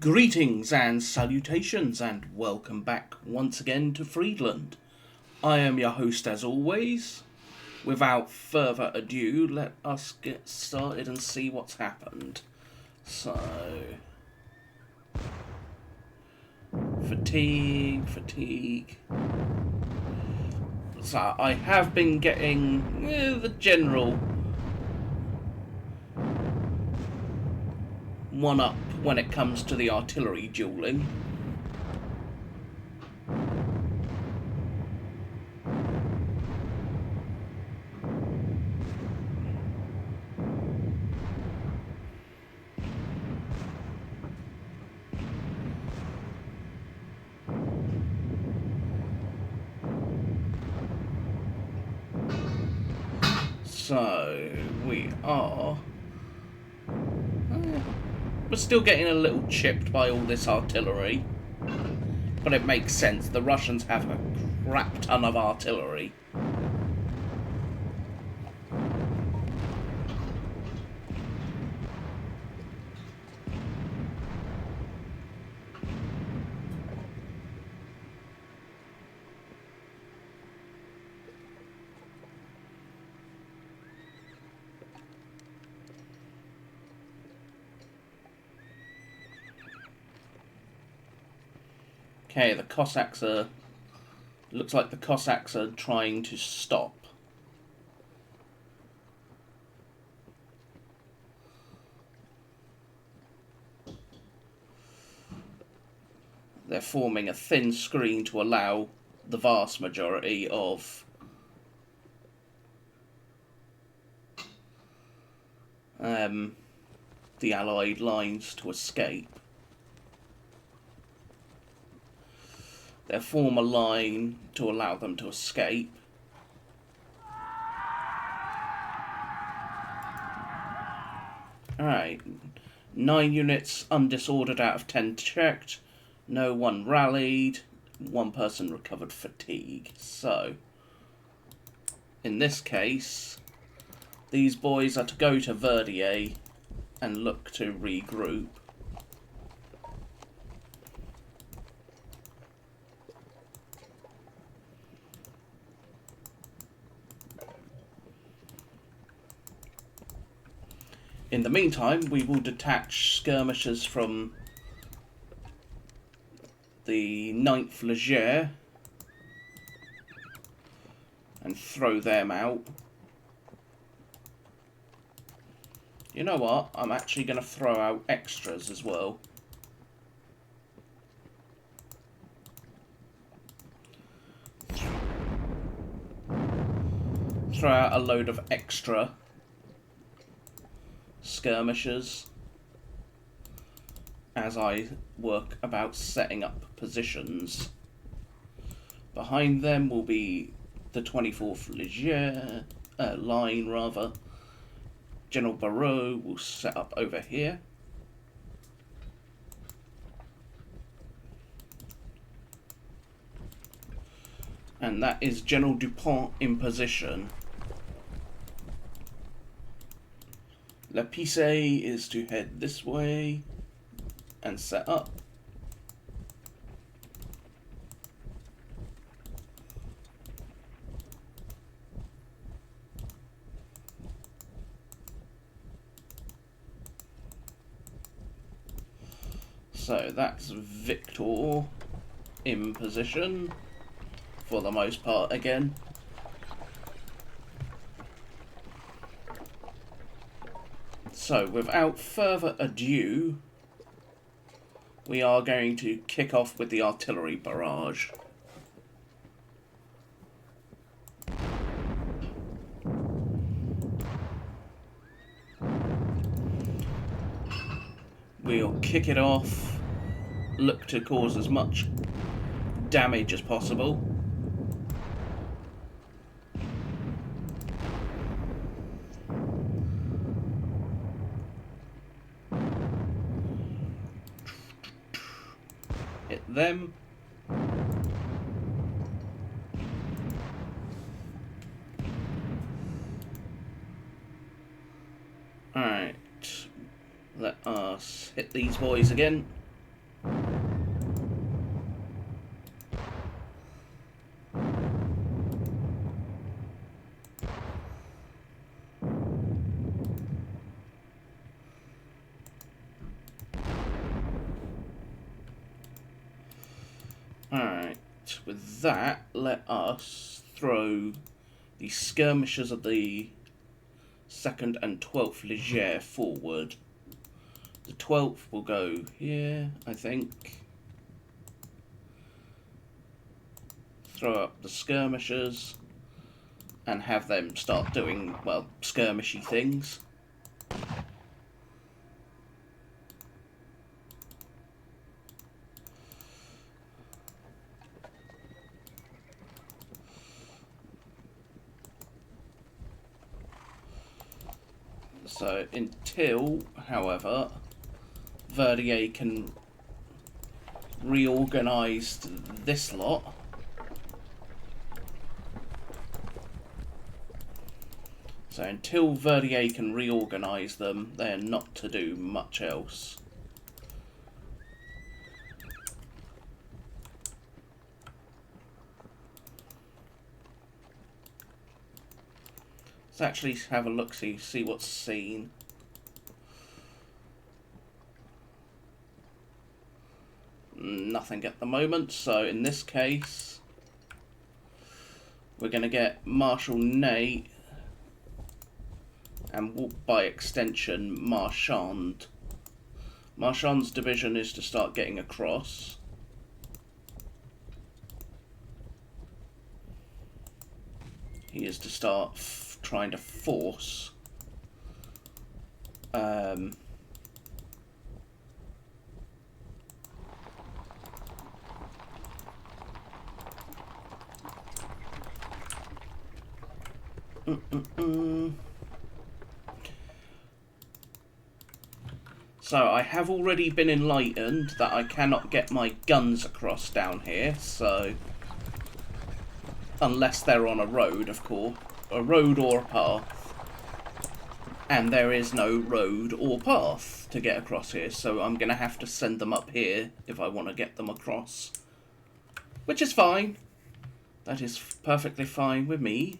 Greetings and salutations, and welcome back once again to Friedland. I am your host as always. Without further ado, let us get started and see what's happened. So, fatigue. So, I have been getting the general one-up when it comes to the artillery dueling. So, we're still getting a little chipped by all this artillery. But it makes sense, the Russians have a crap ton of artillery. Okay, the Cossacks are... Looks like the Cossacks are trying to stop. They're forming a thin screen to allow the vast majority of the Allied lines to escape. They'll form a line to allow them to escape. Alright, 9 units undisordered out of 10 checked. No one rallied. 1 person recovered fatigue. So, in this case, these boys are to go to Verdier and look to regroup. In the meantime, we will detach skirmishers from the 9th Leger and throw them out. You know what? I'm actually going to throw out extras as well. Throw out a load of extra skirmishers as I work about setting up positions. Behind them will be the 24th Leger line rather. General Barreau will set up over here. And that is General Dupont in position. La Pisse is to head this way and set up. So that's Victor in position for the most part again. So, without further ado, we are going to kick off with the artillery barrage. We'll kick it off, look to cause as much damage as possible. Hit them. Alright, let us hit these boys again. Alright, with that, let us throw the skirmishers of the 2nd and 12th Leger forward. The 12th will go here, I think. Throw up the skirmishers and have them start doing, well, skirmishy things. So until, however, Verdier can reorganise this lot, so until Verdier can reorganise them, they are not to do much else. Let's actually have a look, see what's seen. Nothing at the moment, so in this case we're going to get Marshal Ney and by extension Marchand. Marchand's division is to start getting across. He is to start trying to force So I have already been enlightened that I cannot get my guns across down here, so unless they're on a road, of course, a road or a path, and there is no road or path to get across here, so I'm going to have to send them up here if I want to get them across, which is fine. That is perfectly fine with me.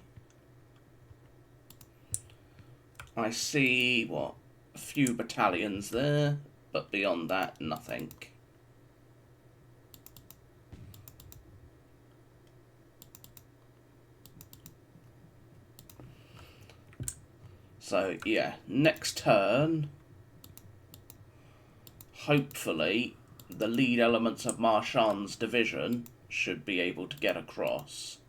I see, what, a few battalions there, but beyond that, nothing. So, yeah, next turn, hopefully, the lead elements of Marchand's division should be able to get across.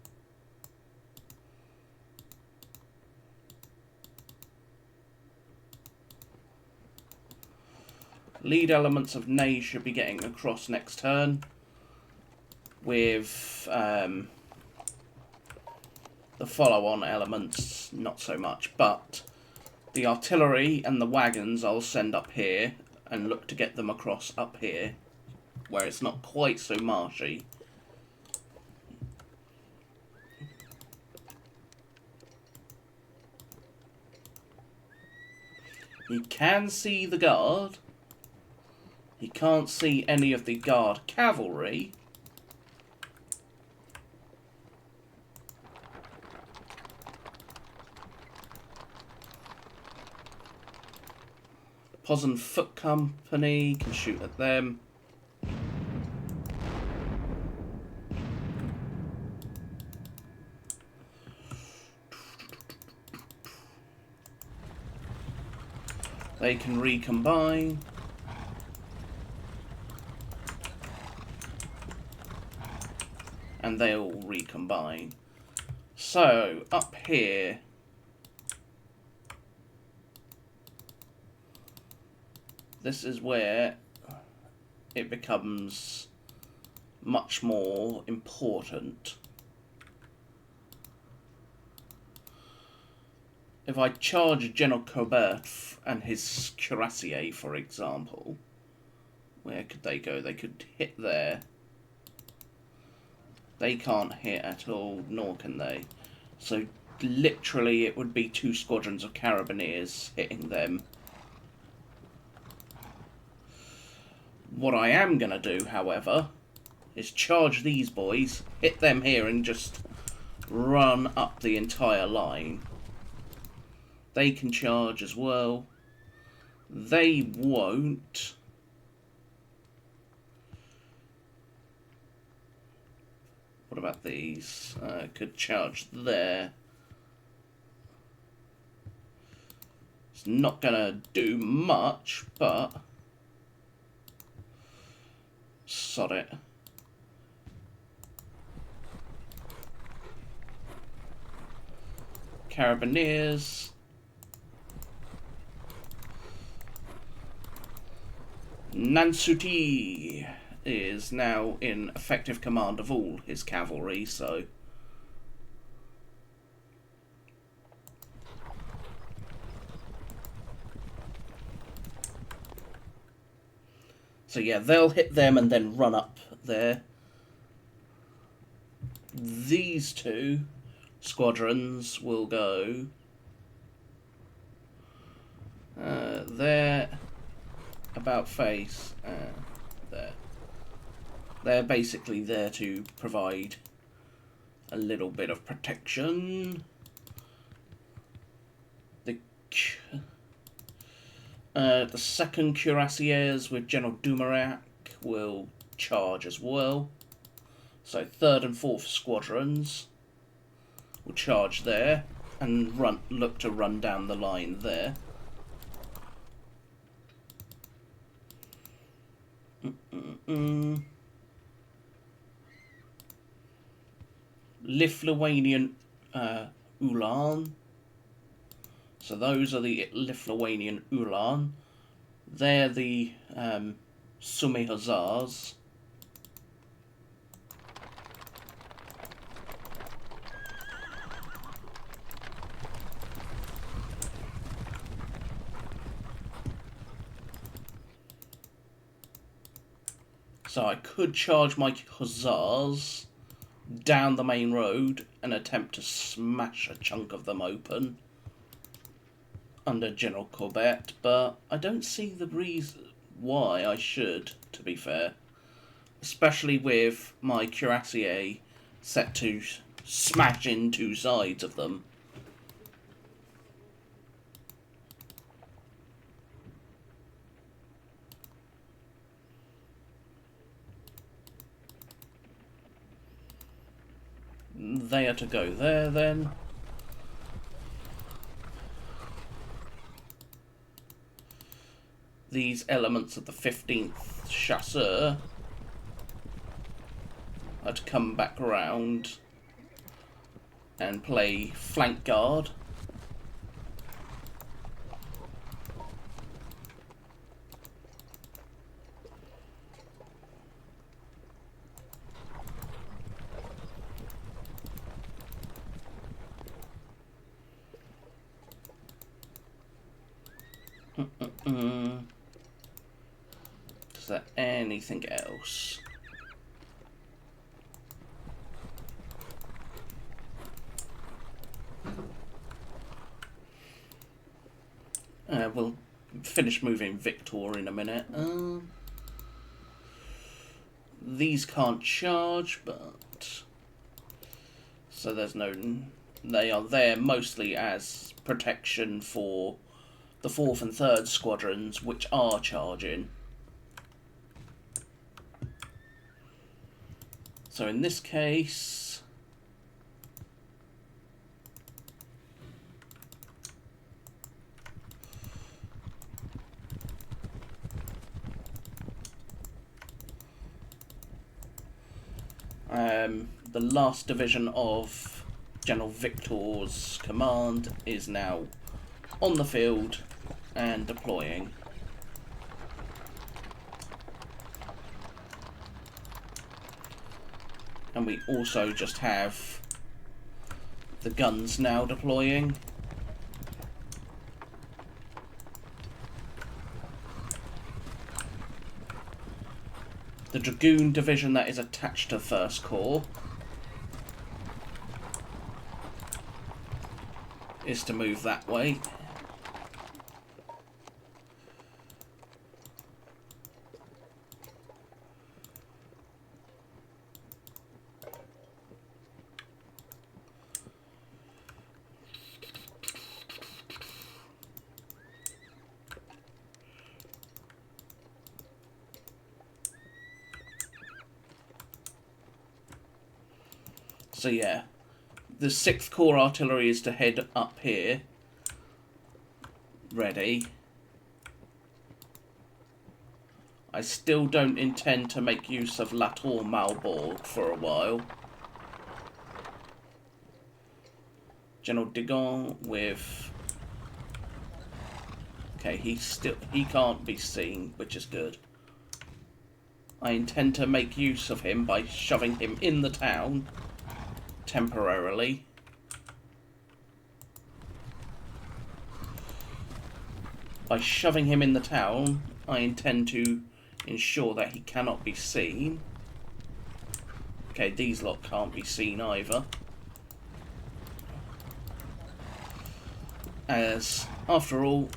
Lead elements of Ney should be getting across next turn, with the follow-on elements not so much, but the artillery and the wagons I'll send up here and look to get them across up here, where it's not quite so marshy. He can see the guard. He can't see any of the guard cavalry. Posen Foot Company can shoot at them. They can recombine. And they'll recombine. So, up here, this is where it becomes much more important. If I charge General Colbert and his cuirassier, for example, where could they go? They could hit there. They can't hit at all, nor can they. So literally it would be 2 squadrons of carabineers hitting them. What I am going to do, however, is charge these boys, hit them here and just run up the entire line. They can charge as well. They won't. What about these? Could charge there. It's not gonna do much, but sod it. Carabineers. Nansuti is now in effective command of all his cavalry, so yeah, they'll hit them and then run up there. These two squadrons will go there, about face, there. They're basically there to provide a little bit of protection. The second cuirassiers with General Dumarac will charge as well. So third and fourth squadrons will charge there and look to run down the line there. Lithuanian Ulan. So those are the Lithuanian Ulan. They're the Sumy Hussars. So I could charge my Hussars down the main road and attempt to smash a chunk of them open under General Corbett, but I don't see the reason why I should, to be fair. Especially with my cuirassier set to smash in two sides of them. They are to go there then. These elements of the 15th Chasseur are to come back round and play flank guard. Is there anything else? We'll finish moving Victor in a minute. These can't charge, but so there's no. They are there mostly as protection for the 4th and 3rd squadrons, which are charging. So in this case, the last division of General Victor's command is now on the field and deploying. And we also just have the guns now deploying. The Dragoon division that is attached to 1st Corps is to move that way. So yeah, the 6th Corps artillery is to head up here. Ready. I still don't intend to make use of La Tour Malbourg for a while. General Digon with... Okay, he can't be seen, which is good. I intend to make use of him by shoving him in the town temporarily. By shoving him in the town, I intend to ensure that he cannot be seen. Okay, these lot can't be seen either. As, after all,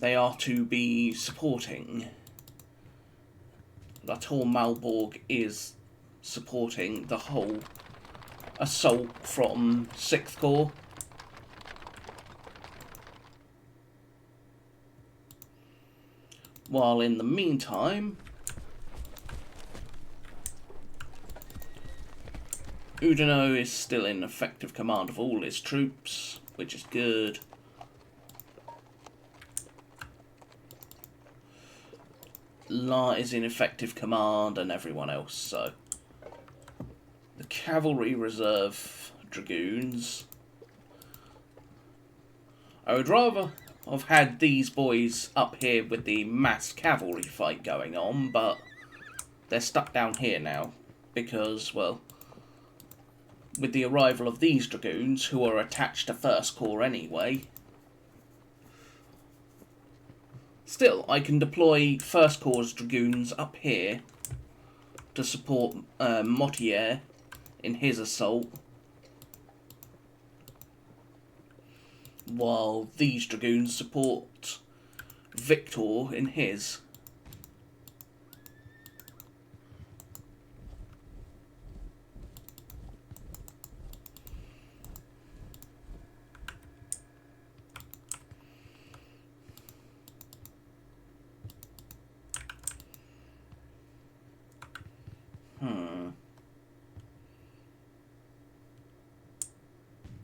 they are to be supporting. La Tour Malbourg is supporting the whole assault from 6th Corps. While in the meantime, Oudinot is still in effective command of all his troops, which is good. La is in effective command and everyone else, so... The Cavalry Reserve Dragoons... I would rather have had these boys up here with the mass cavalry fight going on, but they're stuck down here now because, well, with the arrival of these dragoons, who are attached to 1st Corps anyway, still, I can deploy 1st Corps dragoons up here to support Mottier in his assault, while these dragoons support Victor in his.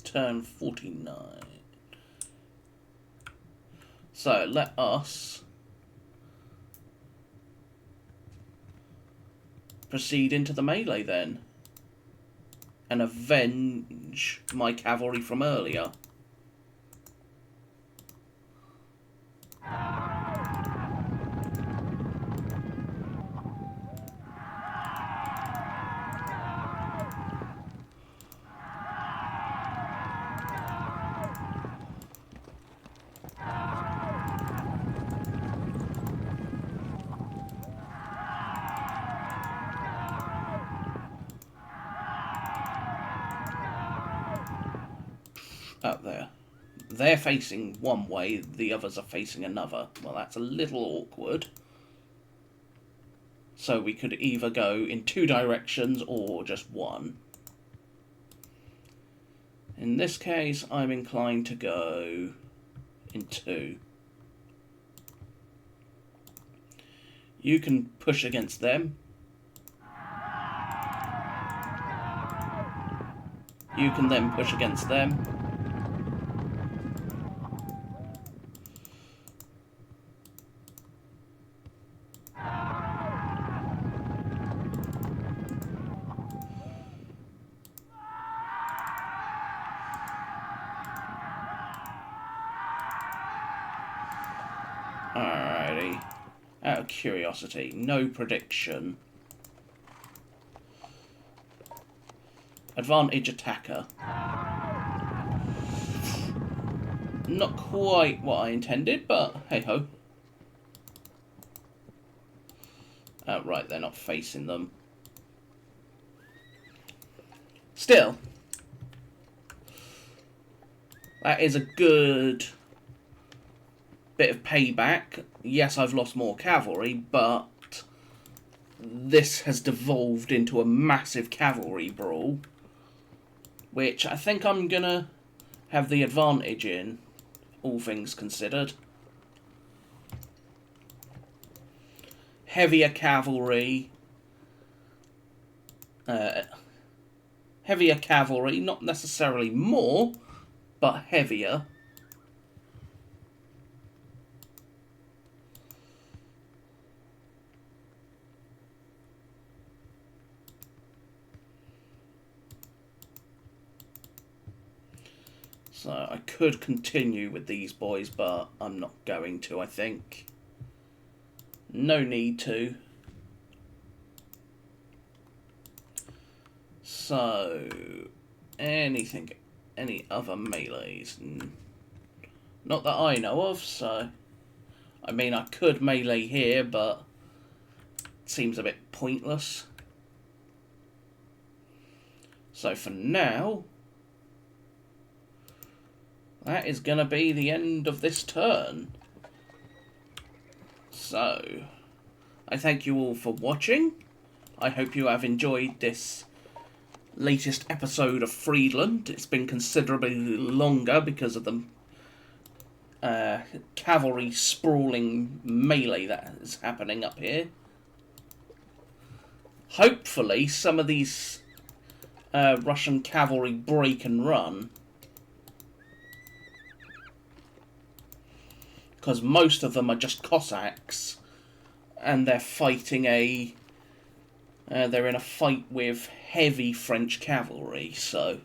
Turn 49. So let us proceed into the melee then and avenge my cavalry from earlier. Up there. They're facing one way, the others are facing another. Well, that's a little awkward. So we could either go in 2 directions or just one. In this case, I'm inclined to go in 2. You can push against them. You can then push against them. Alrighty. Out of curiosity, no prediction. Advantage attacker. Not quite what I intended, but hey ho. Right, they're not facing them. Still, that is a good bit of payback. Yes, I've lost more cavalry, but this has devolved into a massive cavalry brawl, which I think I'm gonna have the advantage in, all things considered. Heavier cavalry, heavier cavalry, not necessarily more, but heavier. So I could continue with these boys, but I'm not going to, I think. No need to. So, any other melees? Not that I know of, so... I mean, I could melee here, but it seems a bit pointless. So for now, that is going to be the end of this turn. So, I thank you all for watching. I hope you have enjoyed this latest episode of Friedland. It's been considerably longer because of the cavalry sprawling melee that is happening up here. Hopefully some of these Russian cavalry break and run, because most of them are just Cossacks and they're fighting they're in a fight with heavy French cavalry, so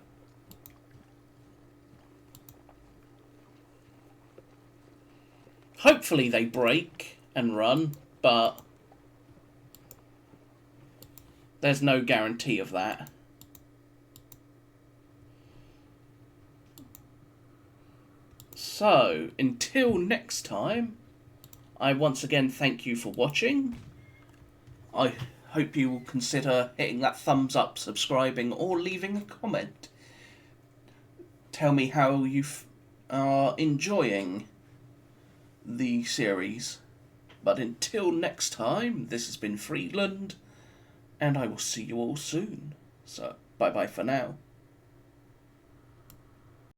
hopefully they break and run, but there's no guarantee of that. So, until next time, I once again thank you for watching. I hope you will consider hitting that thumbs up, subscribing, or leaving a comment. Tell me how you are enjoying the series. But until next time, this has been Friedland, and I will see you all soon. So, bye-bye for now.